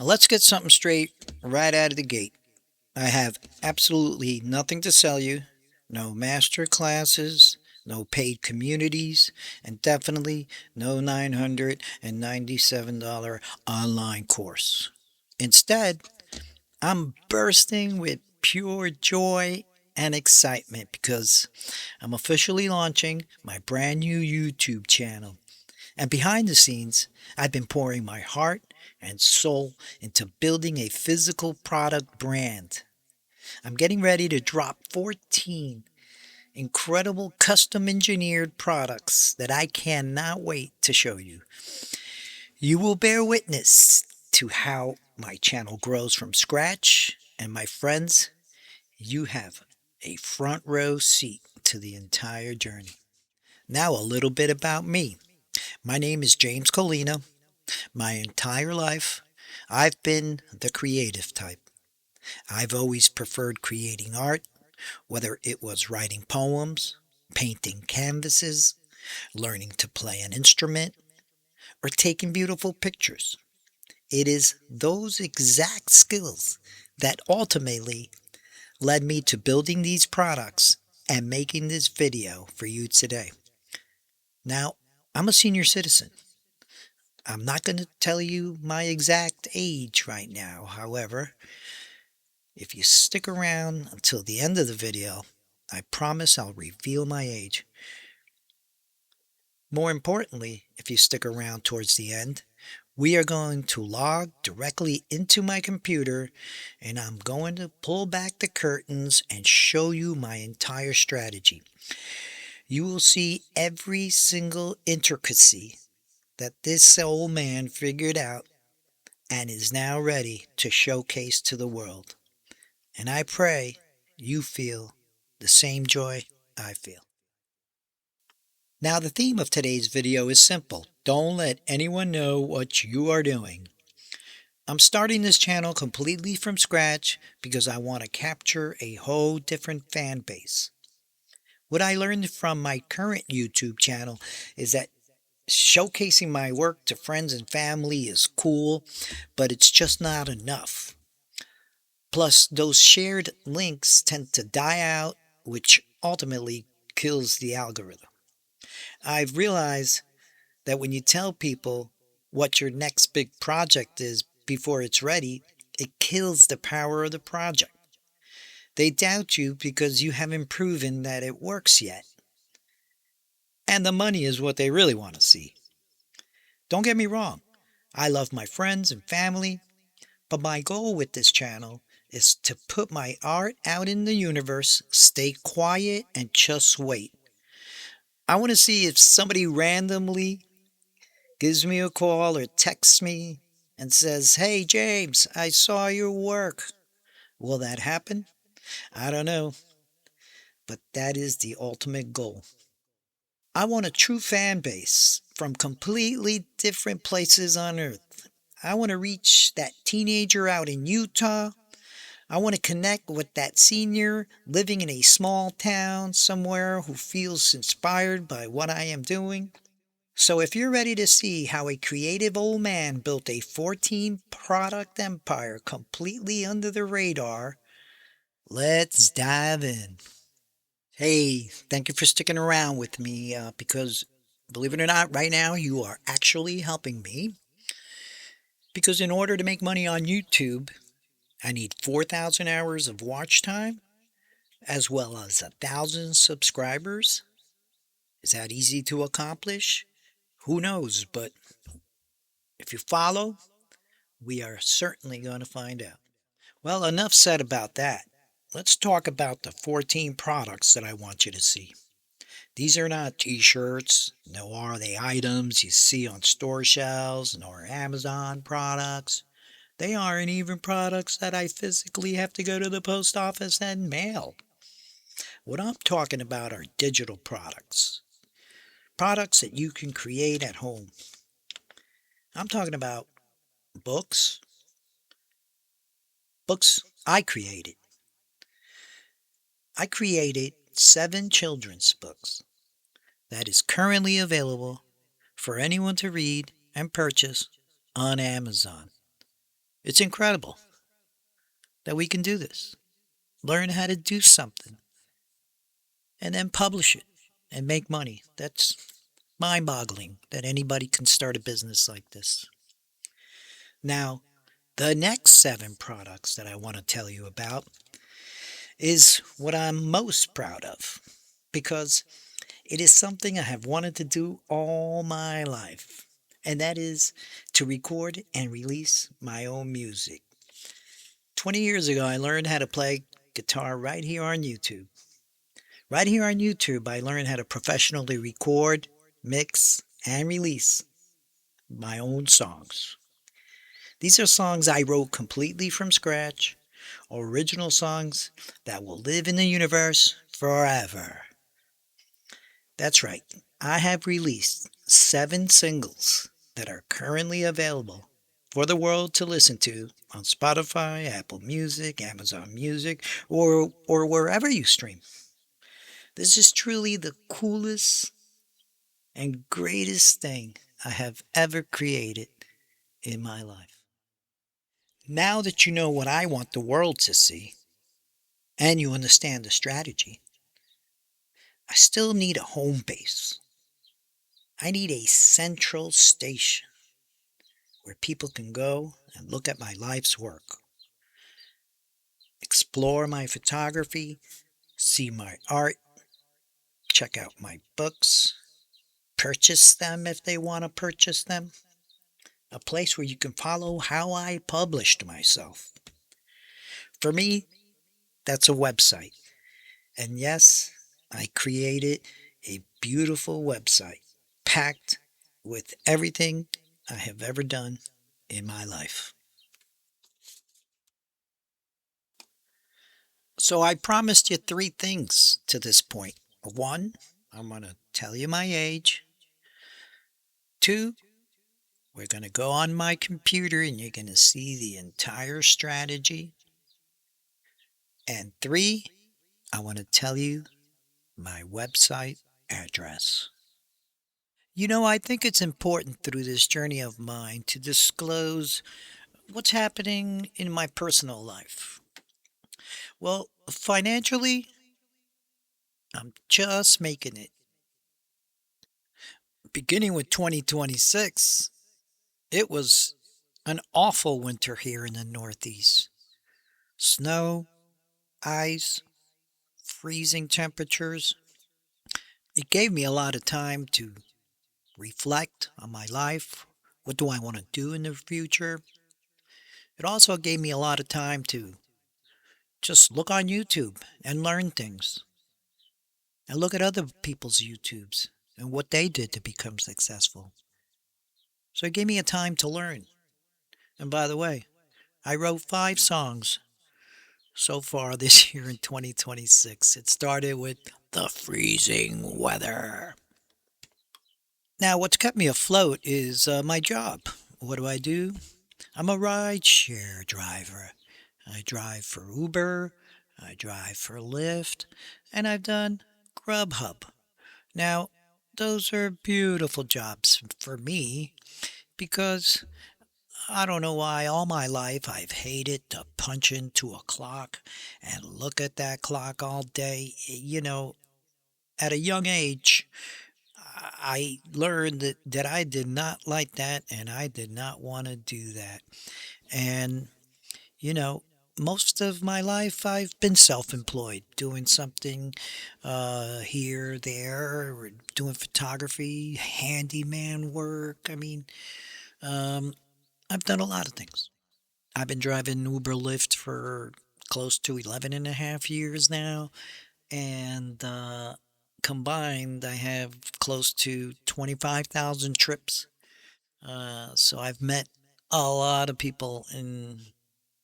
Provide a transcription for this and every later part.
Now let's get something straight right out of the gate. I have absolutely nothing to sell you, no master classes, no paid communities, and definitely no $997 online course. Instead, I'm bursting with pure joy and excitement because I'm officially launching my brand new YouTube channel. And behind the scenes, I've been pouring my heart and soul into building a physical product brand. I'm getting ready to drop 14 incredible custom engineered products that I cannot wait to show you. You will bear witness to how my channel grows from scratch, and my friends, you have a front row seat to the entire journey. Now, a little bit about me. My name is James Colina. My entire life, I've been the creative type. I've always preferred creating art, whether it was writing poems, painting canvases, learning to play an instrument, or taking beautiful pictures. It is those exact skills that ultimately led me to building these products and making this video for you today. Now, I'm a senior citizen. I'm not going to tell you my exact age right now. However, if you stick around until the end of the video, I promise I'll reveal my age. More importantly, if you stick around towards the end, we are going to log directly into my computer and I'm going to pull back the curtains and show you my entire strategy. You will see every single intricacy that this old man figured out and is now ready to showcase to the world. And I pray you feel the same joy I feel. Now, the theme of today's video is simple. Don't let anyone know what you are doing. I'm starting this channel completely from scratch because I want to capture a whole different fan base. What I learned from my current YouTube channel is that showcasing my work to friends and family is cool, but it's just not enough. Plus, those shared links tend to die out, which ultimately kills the algorithm. I've realized that when you tell people what your next big project is before it's ready, it kills the power of the project. They doubt you because you haven't proven that it works yet. And the money is what they really want to see. Don't get me wrong, I love my friends and family, but my goal with this channel is to put my art out in the universe, stay quiet, and just wait. I want to see if somebody randomly gives me a call or texts me and says, "Hey James, I saw your work." Will that happen? I don't know, but that is the ultimate goal. I want a true fan base from completely different places on earth. I want to reach that teenager out in Utah. I want to connect with that senior living in a small town somewhere who feels inspired by what I am doing. So if you're ready to see how a creative old man built a 14 product empire completely under the radar, let's dive in. Hey, thank you for sticking around with me because believe it or not, right now you are actually helping me. Because in order to make money on YouTube, I need 4,000 hours of watch time as well as 1,000 subscribers. Is that easy to accomplish? Who knows, but if you follow, we are certainly going to find out. Well, enough said about that. Let's talk about the 14 products that I want you to see. These are not t-shirts, nor are they items you see on store shelves, nor Amazon products. They aren't even products that I physically have to go to the post office and mail. What I'm talking about are digital products. Products that you can create at home. I'm talking about books. Books I created. I created 7 children's books that is currently available for anyone to read and purchase on Amazon. It's incredible that we can do this. Learn how to do something and then publish it and make money. That's mind boggling that anybody can start a business like this. Now, the next seven products that I want to tell you about is what I'm most proud of because it is something I have wanted to do all my life, and that is to record and release my own music. 20 years ago, I learned how to play guitar right here on YouTube. Right here on YouTube, I learned how to professionally record, mix, and release my own songs. These are songs I wrote completely from scratch, original songs that will live in the universe forever. That's right, I have released seven singles that are currently available for the world to listen to on Spotify, Apple Music, Amazon Music, or wherever you stream. This is truly the coolest and greatest thing I have ever created in my life. Now that you know what I want the world to see, and you understand the strategy, I still need a home base. I need a central station where people can go and look at my life's work, explore my photography, see my art, check out my books, purchase them if they want to purchase them. A place where you can follow how I published myself. For me, that's a website. And yes, I created a beautiful website packed with everything I have ever done in my life. So I promised you three things to this point. One, I'm going to tell you my age. Two, we're going to go on my computer and you're going to see the entire strategy. And three, I want to tell you my website address. I think it's important through this journey of mine to disclose what's happening in my personal life. Well, financially, I'm just making it. Beginning with 2026, it was an awful winter here in the Northeast. Snow, ice, freezing temperatures. It gave me a lot of time to reflect on my life. What do I want to do in the future? It also gave me a lot of time to just look on YouTube and learn things and look at other people's YouTubes and what they did to become successful. So it gave me a time to learn. And by the way, I wrote 5 songs so far this year in 2026. It started with the freezing weather. Now, what's kept me afloat is my job. What do I do? I'm a rideshare driver. I drive for Uber, I drive for Lyft, and I've done Grubhub. Now, those are beautiful jobs for me because I don't know why all my life I've hated to punch into a clock and look at that clock all day. At a young age, I learned that I did not like that and I did not want to do that. And, you know, most of my life I've been self employed, doing something here, there, or doing photography, handyman work. Um, I've done a lot of things. I've been driving Uber Lyft for close to 11 and a half years now. And combined, I have close to 25,000 trips. So I've met a lot of people in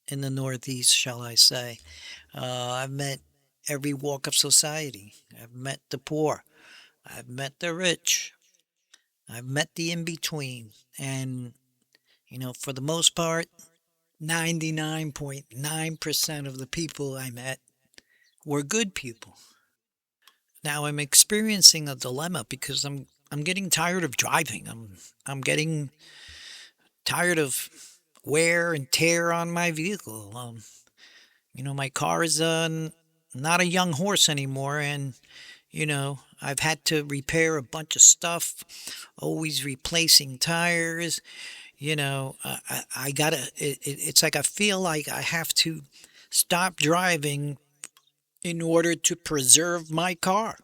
the Northeast, shall I say. I've met every walk of society. I've met the poor. I've met the rich. I've met the in between. And, for the most part, 99.9% of the people I met were good people. Now I'm experiencing a dilemma because I'm getting tired of driving. I'm getting tired of wear and tear on my vehicle. My car is not a young horse anymore, and I've had to repair a bunch of stuff, always replacing tires. I gotta. It's like I feel like I have to stop driving in order to preserve my car.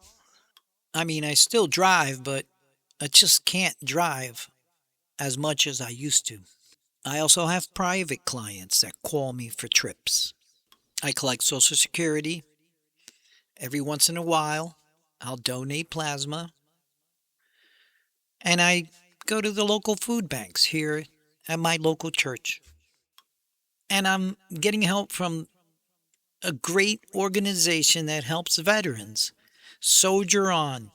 I mean, I still drive, but I just can't drive as much as I used to. I also have private clients that call me for trips. I collect Social Security. Every once in a while, I'll donate plasma. And I go to the local food banks here at my local church. And I'm getting help from a great organization that helps veterans, Soldier On.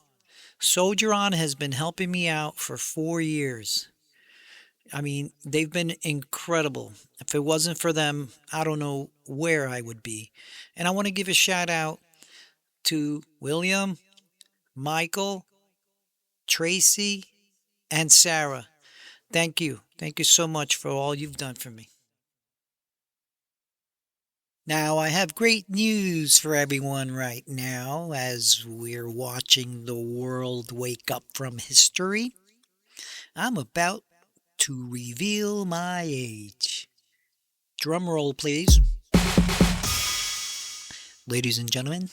Soldier On has been helping me out for 4 years. I mean, they've been incredible. If it wasn't for them, I don't know where I would be. And I want to give a shout out to William, Michael, Tracy, and Sarah. Thank you. Thank you so much for all you've done for me. Now, I have great news for everyone right now as we're watching the world wake up from history. I'm about to reveal my age. Drum roll, please. Ladies and gentlemen,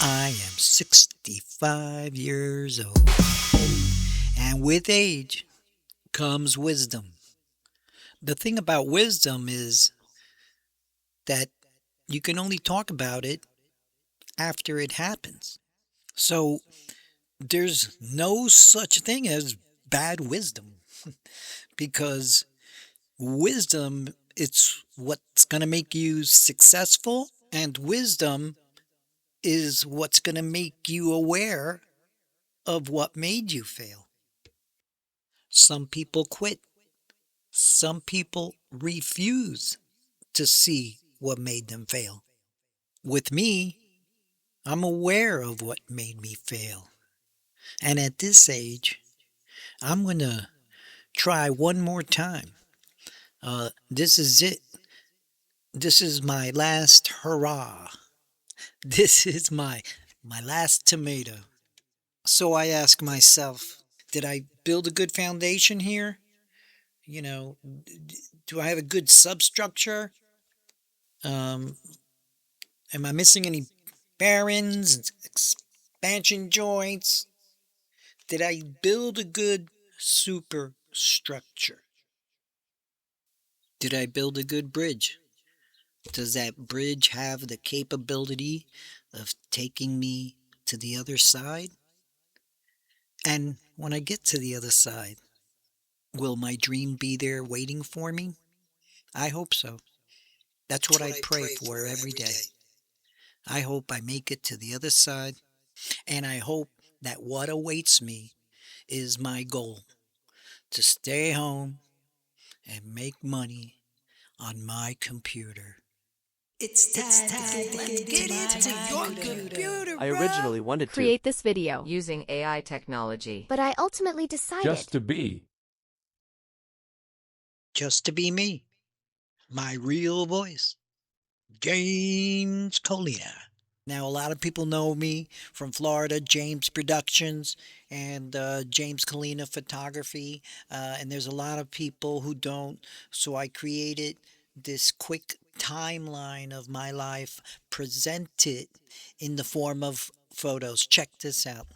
I am 65 years old. And with age comes wisdom. The thing about wisdom is that you can only talk about it after it happens. So there's no such thing as bad wisdom because wisdom, it's what's going to make you successful, and wisdom is what's going to make you aware of what made you fail. Some people quit. Some people refuse to see what made them fail. With me, I'm aware of what made me fail. And at this age, I'm going to try one more time. This is it. This is my last hurrah. This is my last tomato. So I ask myself, did I build a good foundation here? Do I have a good substructure? Um, am I missing any bearings, expansion joints? Did I build a good superstructure? Did I build a good bridge? Does that bridge have the capability of taking me to the other side? And when I get to the other side, will my dream be there waiting for me? I hope so. That's what I pray for every day. I hope I make it to the other side, and I hope that what awaits me is my goal, to stay home and make money on my computer. It's time to get into your computer, I bro. originally wanted to create this video using AI technology. But I ultimately decided Just to be. Just to be me, my real voice, James Colina. Now, a lot of people know me from Florida, James Productions, and James Colina Photography. And there's a lot of people who don't. So I created this quick timeline of my life, presented in the form of photos. Check this out.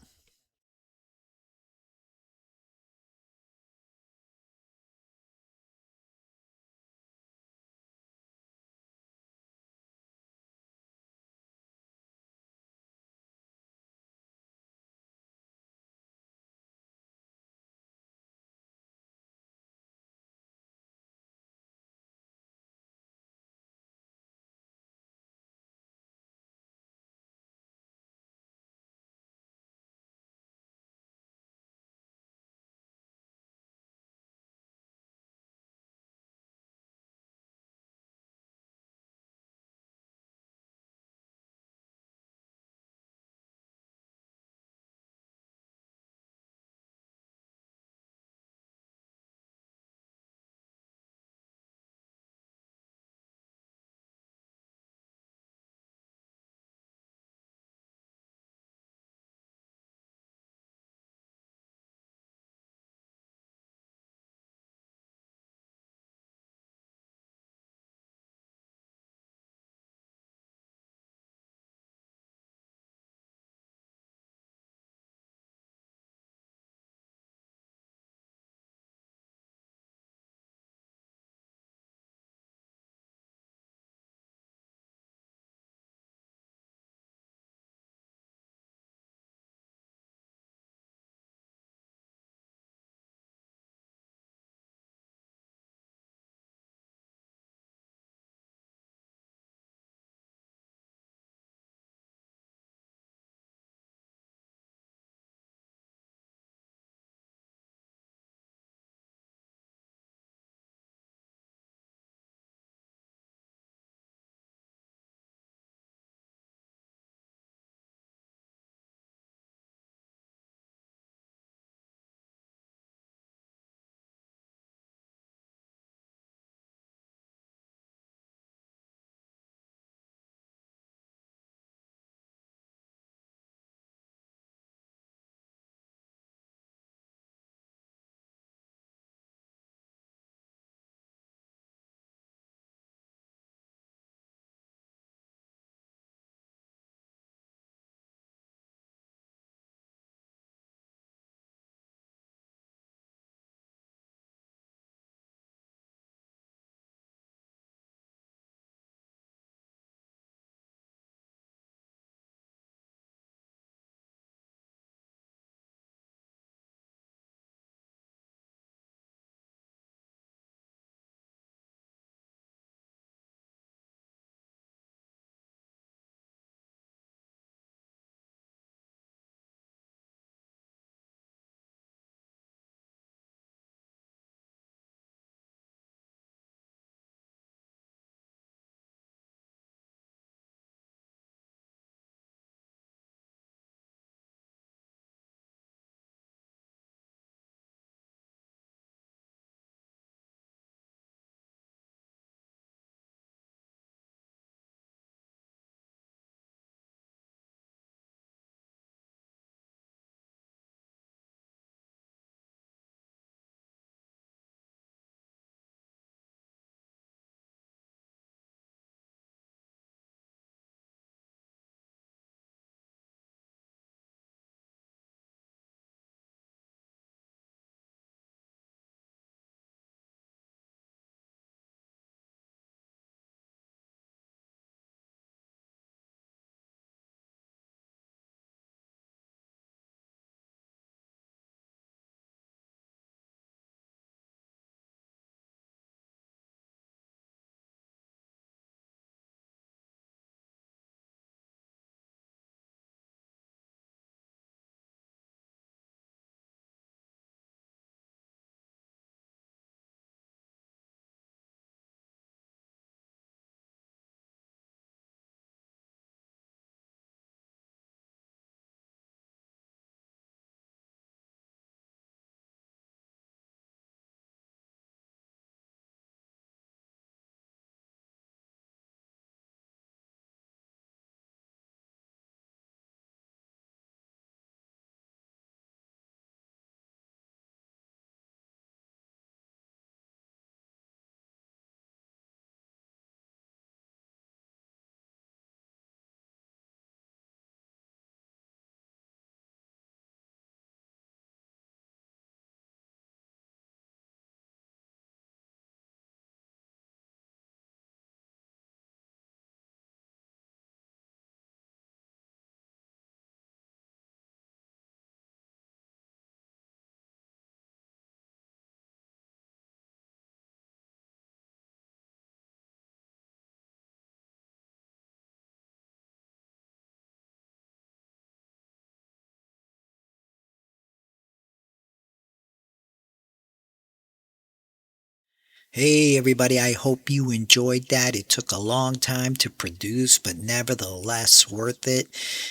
Hey everybody, I hope you enjoyed that. It took a long time to produce, but nevertheless worth it.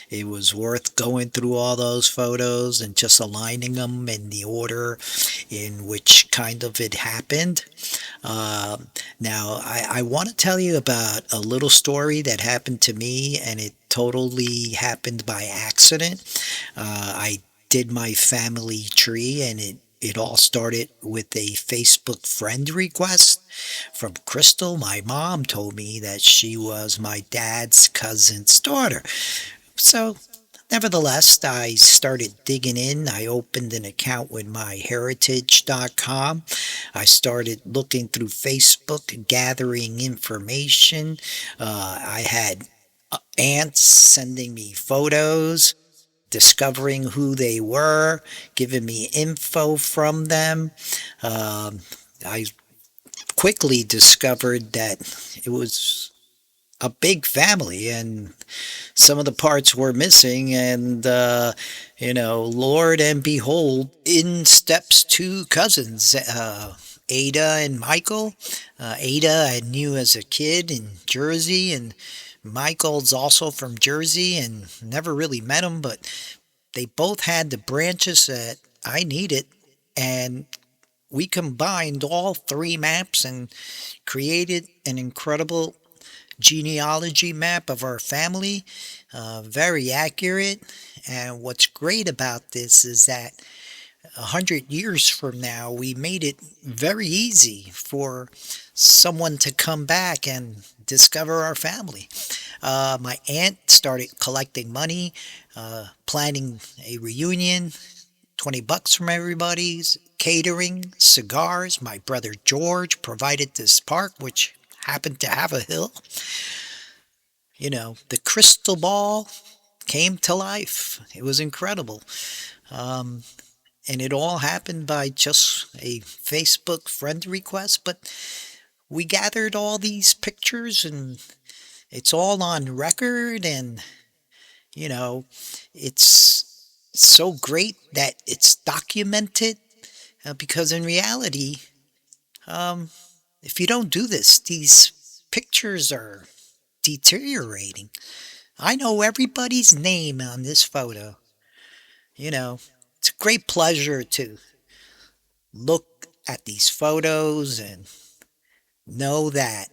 It was worth going through all those photos and just aligning them in the order in which kind of it happened. Now, I want to tell you about a little story that happened to me, and it totally happened by accident. I did my family tree, and it all started with a Facebook friend request from Crystal. My mom told me that she was my dad's cousin's daughter. So, nevertheless, I started digging in. I opened an account with myheritage.com. I started looking through Facebook, gathering information. I had aunts sending me photos, discovering who they were, giving me info from them. Um, I quickly discovered that it was a big family, and some of the parts were missing, and Lord and behold, in steps two cousins, Ada and Michael. Ada I knew as a kid in Jersey, and Michael's also from Jersey, and never really met him, but they both had the branches that I needed, and we combined all three maps and created an incredible genealogy map of our family, very accurate. And what's great about this is that 100 years from now, we made it very easy for someone to come back and discover our family. My aunt started collecting money, planning a reunion, 20 bucks from everybody's, catering, cigars. My brother George provided this park, which happened to have a hill. The crystal ball came to life. It was incredible. Um, and it all happened by just a Facebook friend request. But we gathered all these pictures, and it's all on record. And, you know, it's so great that it's documented, because in reality, um, if you don't do this, these pictures are deteriorating. I know everybody's name on this photo. You know, it's a great pleasure to look at these photos and know that,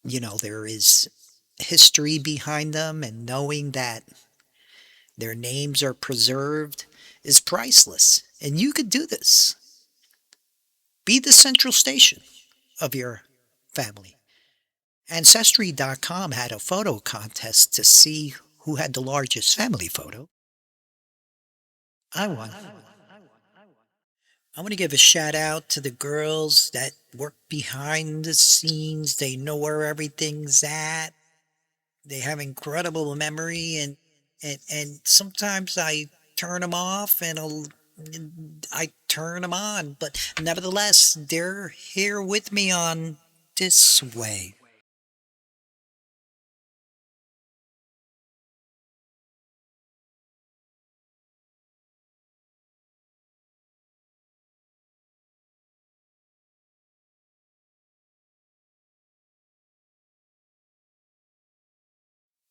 there is history behind them, and knowing that their names are preserved is priceless. And you could do this. Be the central station of your family. Ancestry.com had a photo contest to see who had the largest family photo. I won. I want to give a shout out to the girls that work behind the scenes. They know where everything's at. They have incredible memory, and sometimes I turn them off, and I turn them on, but nevertheless, they're here with me on this way.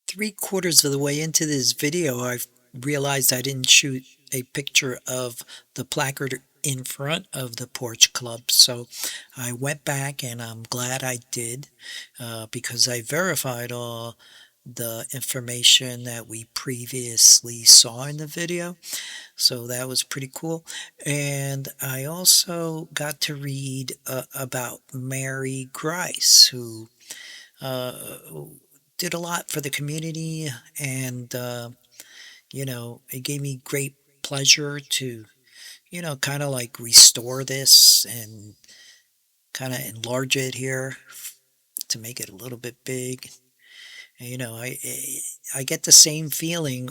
3/4 of the way into this video, I've realized I didn't shoot a picture of the placard in front of the Porch Club. So I went back, and I'm glad I did, because I verified all the information that we previously saw in the video. So that was pretty cool. And I also got to read about Mary Grice, who uh, did a lot for the community, and it gave me great pleasure to kind of like restore this and kind of enlarge it here to make it a little bit big. And, I get the same feeling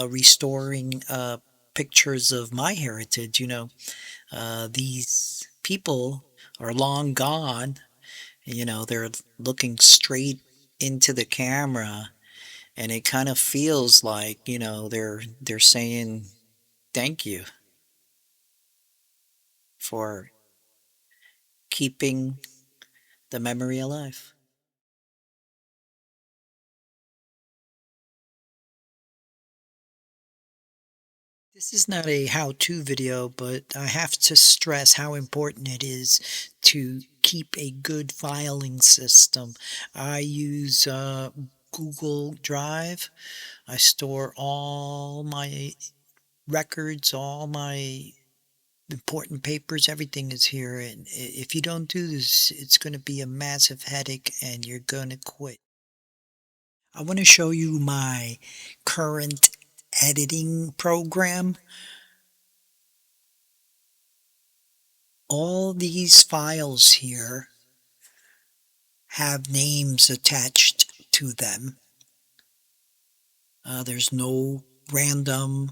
restoring pictures of my heritage. These people are long gone. They're looking straight into the camera, and it kind of feels like, they're saying thank you for keeping the memory alive. This is not a how-to video, but I have to stress how important it is to keep a good filing system. I use Google Drive. I store all my records, all my important papers, everything is here. And if you don't do this, it's going to be a massive headache and you're going to quit. I want to show you my current editing program. All these files here have names attached to them. There's no random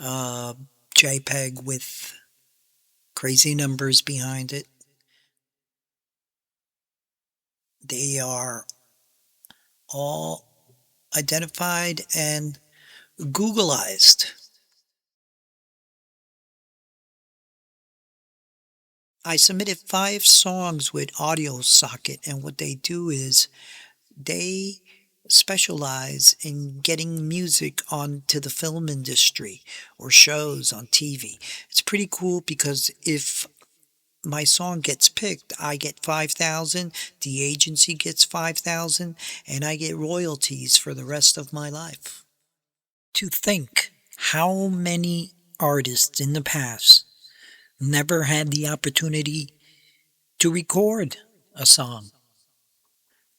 JPEG with crazy numbers behind it. They are all identified and Googleized. I submitted 5 songs with Audiosocket, and what they do is they specialize in getting music onto the film industry or shows on TV. It's pretty cool because if my song gets picked, I get 5,000, the agency gets 5,000, and I get royalties for the rest of my life. To think how many artists in the past never had the opportunity to record a song.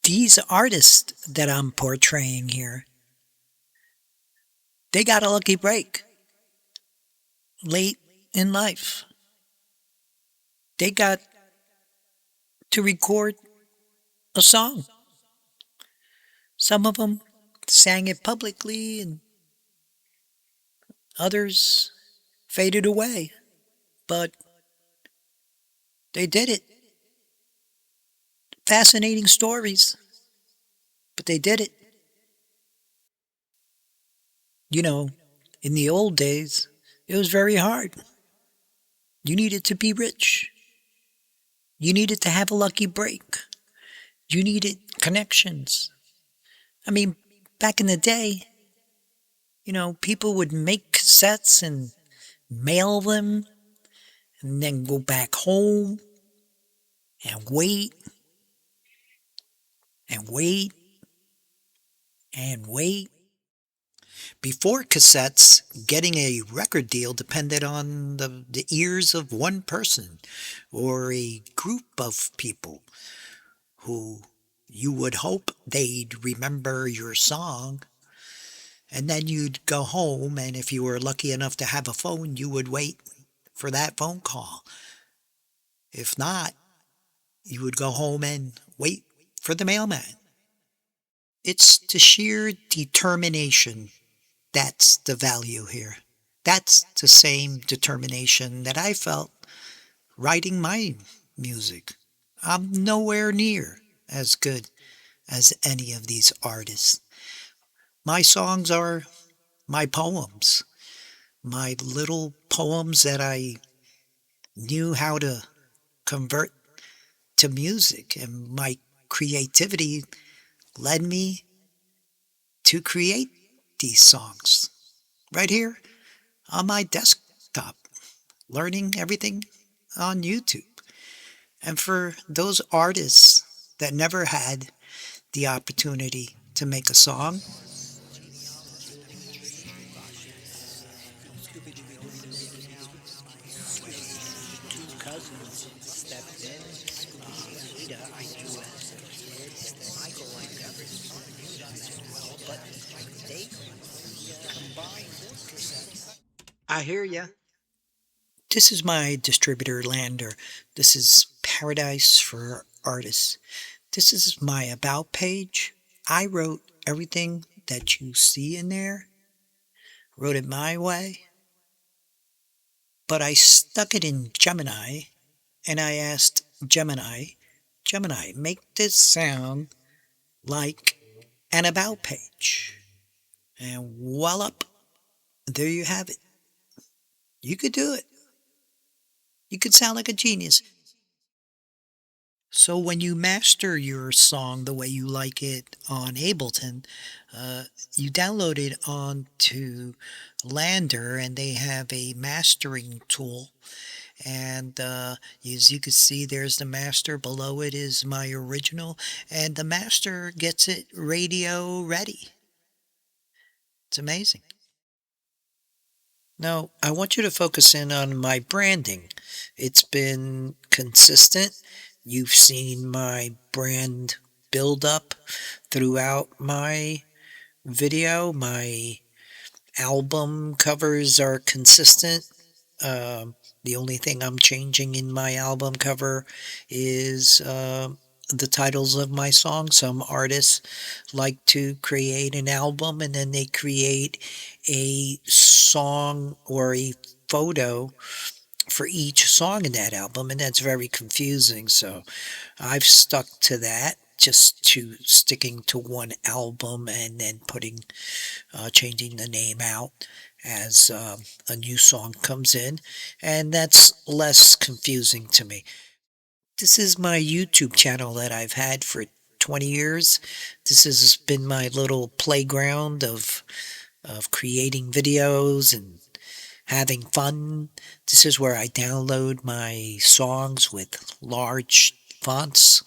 These artists that I'm portraying here, they got a lucky break late in life. They got to record a song. Some of them sang it publicly and others faded away, but they did it. Fascinating stories, but they did it. You know, in the old days, it was very hard. You needed to be rich. You needed to have a lucky break. You needed connections. I mean, back in the day, people would make cassettes and mail them and then go back home and wait and wait and wait. Before cassettes, getting a record deal depended on the ears of one person or a group of people who you would hope they'd remember your song. And then you'd go home, and if you were lucky enough to have a phone, you would wait for that phone call. If not, you would go home and wait for the mailman. It's the sheer determination that's the value here. That's the same determination that I felt writing my music. I'm nowhere near as good as any of these artists. My songs are my poems, my little poems that I knew how to convert to music, and my creativity led me to create these songs right here on my desktop, learning everything on YouTube. And for those artists that never had the opportunity to make a song, two cousins stepped in. Scooby Doo, I knew as a kid that Michael and never music as well, but they combined cassettes. I hear ya. This is my distributor, LANDR. This is Paradise for Artists. This is my About page. I wrote everything that you see in there, wrote it my way, but I stuck it in Gemini, and I asked Gemini, make this sound like an About page. And voila, there you have it. You could do it. You could sound like a genius. So when you master your song the way you like it on Ableton, you download it onto LANDR, and they have a mastering tool. And as you can see, there's the master. Below it is my original, and the master gets it radio ready. It's amazing. Now, I want you to focus in on my branding. It's been consistent. You've seen my brand build up throughout my video. My album covers are consistent. The only thing I'm changing in my album cover is the titles of my songs. Some artists like to create an album and then they create a song or a photo for each song in that album, and that's very confusing. So I've stuck to that, just to sticking to one album and then changing the name out as a new song comes in, and that's less confusing to me. This is my YouTube channel that I've had for 20 years. This has been my little playground of creating videos and having fun. This is where I download my songs with large fonts,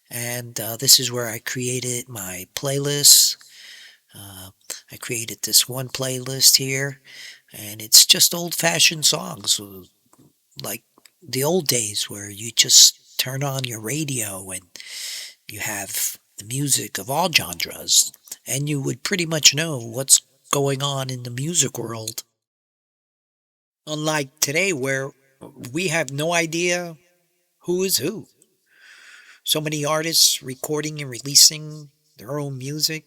and this is where I created my playlists. I created this one playlist here, and it's just old-fashioned songs, like the old days where you just turn on your radio and you have the music of all genres, and you would pretty much know what's going on in the music world. Unlike today, where we have no idea who is who. So many artists recording and releasing their own music.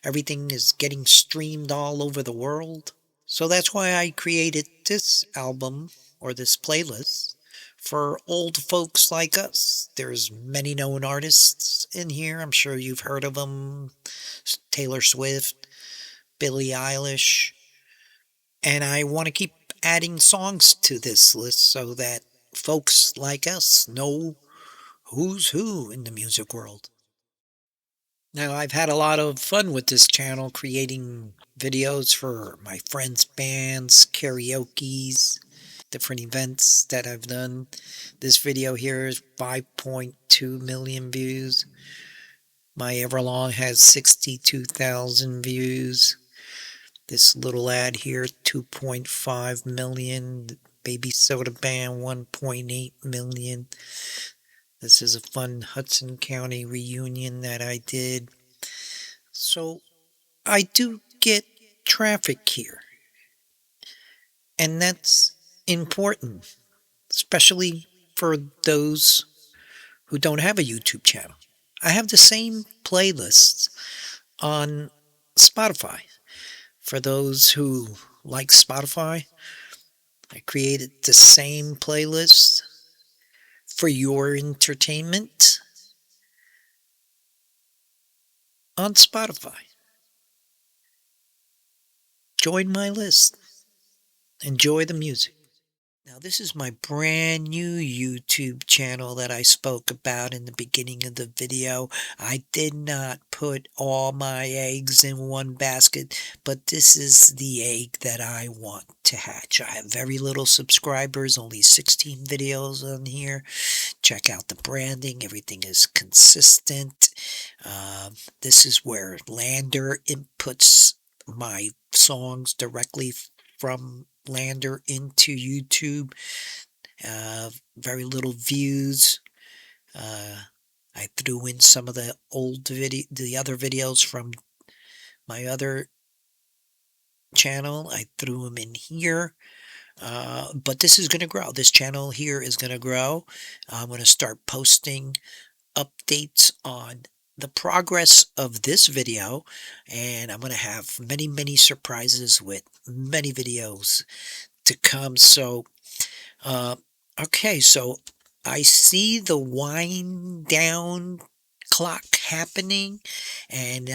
Everything is getting streamed all over the world. So that's why I created this album, or this playlist, for old folks like us. There's many known artists in here. I'm sure you've heard of them. Taylor Swift, Billie Eilish. And I want to keep adding songs to this list so that folks like us know who's who in the music world. Now, I've had a lot of fun with this channel, creating videos for my friends' bands, karaoke's, different events that I've done. This video here is 5.2 million views. My Everlong has 62,000 views. This little ad here, 2.5 million. The Baby Soda Band, 1.8 million. This is a fun Hudson County reunion that I did. So I do get traffic here, and that's important, especially for those who don't have a YouTube channel. I have the same playlists on Spotify. For those who like Spotify, I created the same playlist for your entertainment on Spotify. Join my list. Enjoy the music. Now, this is my brand new YouTube channel that I spoke about in the beginning of the video. I did not put all my eggs in one basket, but this is the egg that I want to hatch. I have very little subscribers, only 16 videos on here. Check out the branding. Everything is consistent. This is where LANDR inputs my songs directly from LANDR into YouTube. Very little views. I threw in some of the other videos from my other channel. I threw them in here. But this is going to grow. This channel here is going to grow. I'm going to start posting updates on the progress of this video, and I'm going to have many, many surprises with many videos to come. So, okay, so I see the wind down clock happening, and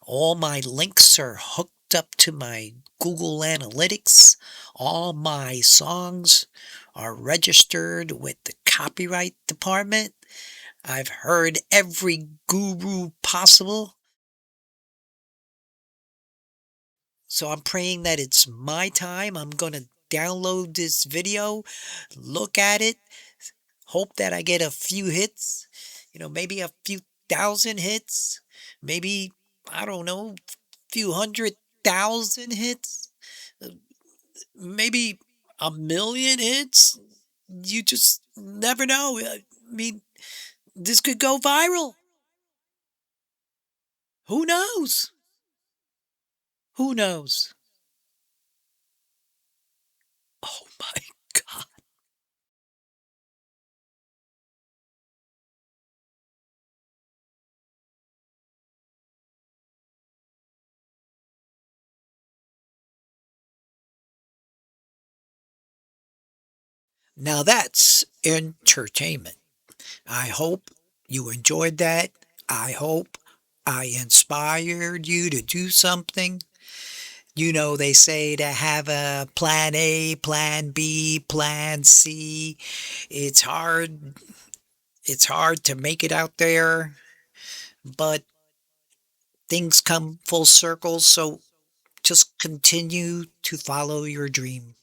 all my links are hooked up to my Google Analytics. All my songs are registered with the copyright department. I've heard every guru possible. So I'm praying that it's my time. I'm going to download this video, look at it, hope that I get a few hits, maybe a few thousand hits, maybe, I don't know, few 100,000 hits, uh, maybe a million hits. You just never know. I mean, this could go viral. Who knows? Who knows? Oh my God. Now that's entertainment. I hope you enjoyed that. I hope I inspired you to do something. They say to have a plan A, plan B, plan C. It's hard. It's hard to make it out there, but things come full circle. So just continue to follow your dream.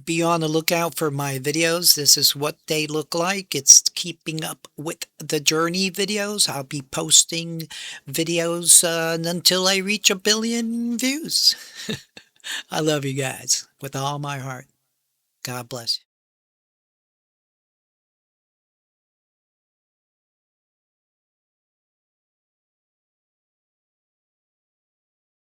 Be on the lookout for my videos. This is what they look like. It's keeping up with the journey videos. I'll be posting videos until I reach 1 billion views. I love you guys with all my heart. God bless you.